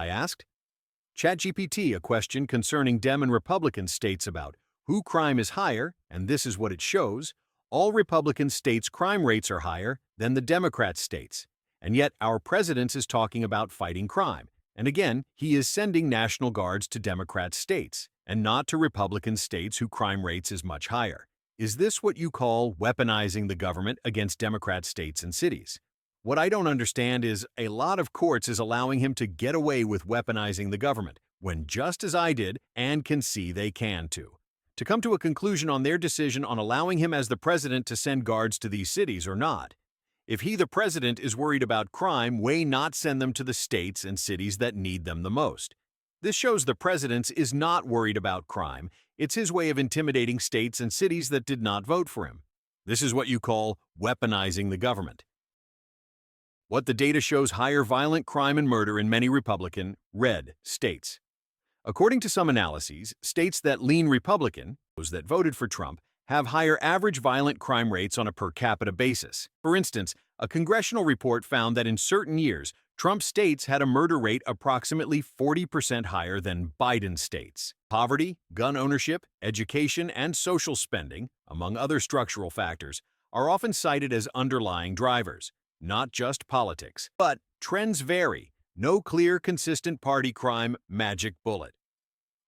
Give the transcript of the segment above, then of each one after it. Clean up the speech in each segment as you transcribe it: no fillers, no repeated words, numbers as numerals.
I asked. ChatGPT, a question concerning Dem and Republican states about who crime is higher, and this is what it shows. All Republican states' crime rates are higher than the Democrat states. And yet our president is talking about fighting crime. And again, he is sending National Guards to Democrat states and not to Republican states whose crime rates is much higher. Is this what you call weaponizing the government against Democrat states and cities? What I don't understand is a lot of courts is allowing him to get away with weaponizing the government, when just as I did and can see they can too. To come to a conclusion on their decision on allowing him as the president to send guards to these cities or not. If he, the president, is worried about crime, why not send them to the states and cities that need them the most? This shows the president is not worried about crime. It's his way of intimidating states and cities that did not vote for him. This is what you call weaponizing the government. What the data shows higher violent crime and murder in many Republican, red states. According to some analyses, states that lean Republican, those that voted for Trump, have higher average violent crime rates on a per capita basis. For instance, a congressional report found that in certain years, Trump states had a murder rate approximately 40% higher than Biden states. Poverty, gun ownership, education, and social spending, among other structural factors, are often cited as underlying drivers. Not just politics, but trends vary. No clear, consistent party crime magic bullet.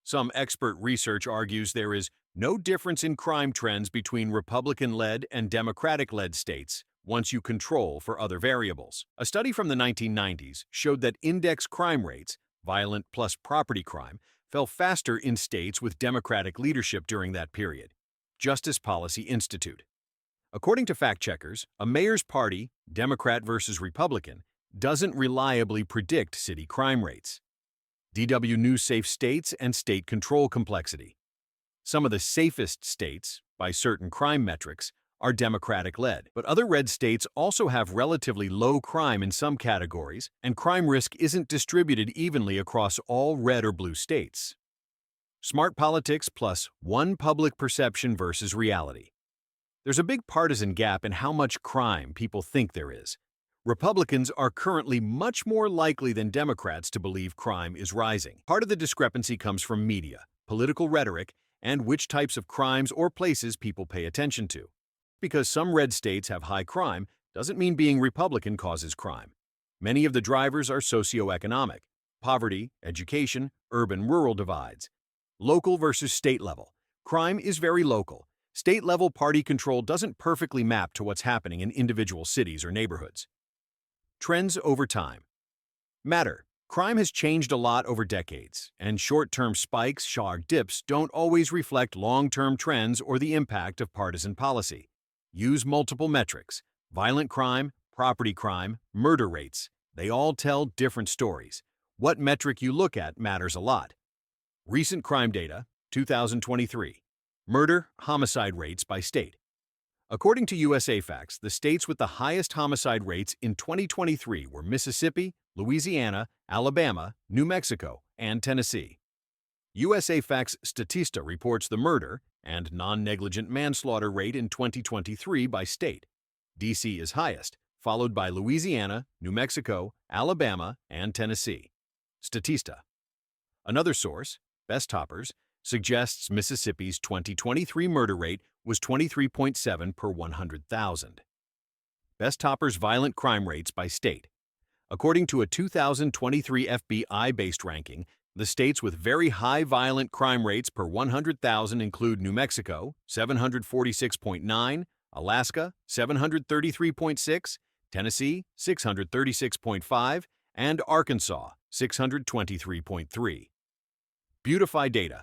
Some expert research argues there is no difference in crime trends between Republican-led and Democratic-led states once you control for other variables. A study from the 1990s showed that index crime rates, violent plus property crime, fell faster in states with Democratic leadership during that period. Justice Policy Institute. According to fact-checkers, a mayor's party, Democrat versus Republican, doesn't reliably predict city crime rates. DW News Safe States and State Control Complexity. Some of the safest states, by certain crime metrics, are Democratic-led, but other red states also have relatively low crime in some categories, and crime risk isn't distributed evenly across all red or blue states. Smart politics plus one public perception versus reality. There's a big partisan gap in how much crime people think there is. Republicans are currently much more likely than Democrats to believe crime is rising. Part of the discrepancy comes from media, political rhetoric, and which types of crimes or places people pay attention to. Because some red states have high crime doesn't mean being Republican causes crime. Many of the drivers are socioeconomic: poverty, education, urban-rural divides. Local versus state level. Crime is very local. State-level party control doesn't perfectly map to what's happening in individual cities or neighborhoods. Trends over time. Matter. Crime has changed a lot over decades, and short-term spikes, sharp dips, don't always reflect long-term trends or the impact of partisan policy. Use multiple metrics: violent crime, property crime, murder rates. They all tell different stories. What metric you look at matters a lot. Recent crime data, 2023. Murder, homicide rates by state. According to USA Facts, the states with the highest homicide rates in 2023 were Mississippi, Louisiana, Alabama, New Mexico, and Tennessee. USA Facts Statista reports the murder and non-negligent manslaughter rate in 2023 by state. D.C. is highest, followed by Louisiana, New Mexico, Alabama, and Tennessee. Statista. Another source, Best Toppers, suggests Mississippi's 2023 murder rate was 23.7 per 100,000. Best Toppers violent crime rates by state. According to a 2023 FBI-based ranking, the states with very high violent crime rates per 100,000 include New Mexico, 746.9, Alaska, 733.6, Tennessee, 636.5, and Arkansas, 623.3. Beautify data.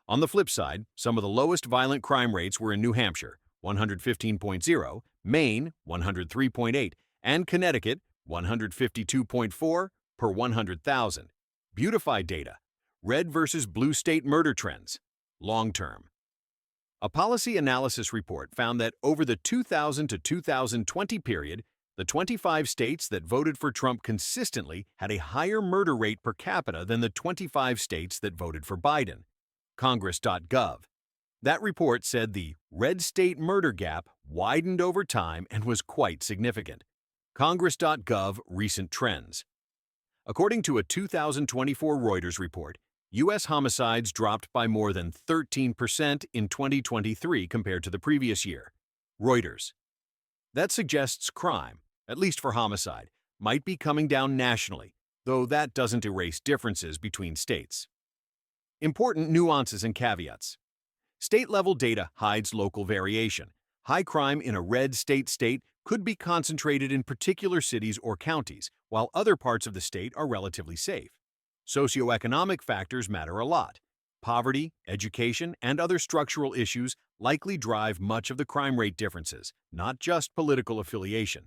On the flip side, some of the lowest violent crime rates were in New Hampshire, 115.0, Maine, 103.8, and Connecticut, 152.4 per 100,000. Beautify data. Red versus blue state murder trends. Long term. A policy analysis report found that over the 2000 to 2020 period, the 25 states that voted for Trump consistently had a higher murder rate per capita than the 25 states that voted for Biden. Congress.gov. That report said the red state murder gap widened over time and was quite significant. Congress.gov recent trends. According to a 2024 Reuters report, U.S. homicides dropped by more than 13% in 2023 compared to the previous year. Reuters. That suggests crime, at least for homicide, might be coming down nationally, though that doesn't erase differences between states. Important nuances and caveats. State-level data hides local variation. High crime in a red state could be concentrated in particular cities or counties, while other parts of the state are relatively safe. Socioeconomic factors matter a lot. Poverty, education, and other structural issues likely drive much of the crime rate differences, not just political affiliation.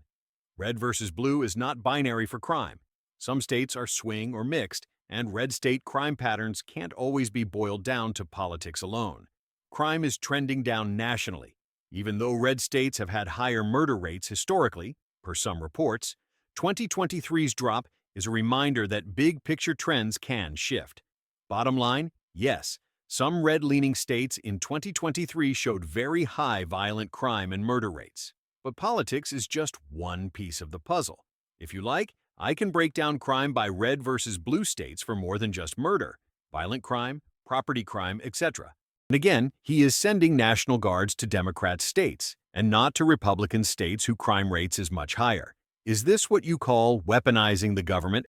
Red versus blue is not binary for crime. Some states are swing or mixed, and red state crime patterns can't always be boiled down to politics alone. Crime is trending down nationally. Even though red states have had higher murder rates historically, per some reports, 2023's drop is a reminder that big-picture trends can shift. Bottom line, yes, some red-leaning states in 2023 showed very high violent crime and murder rates. But politics is just one piece of the puzzle. If you like, I can break down crime by red versus blue states for more than just murder, violent crime, property crime, etc. And again, he is sending National Guards to Democrat states and not to Republican states whose crime rates is much higher. Is this what you call weaponizing the government?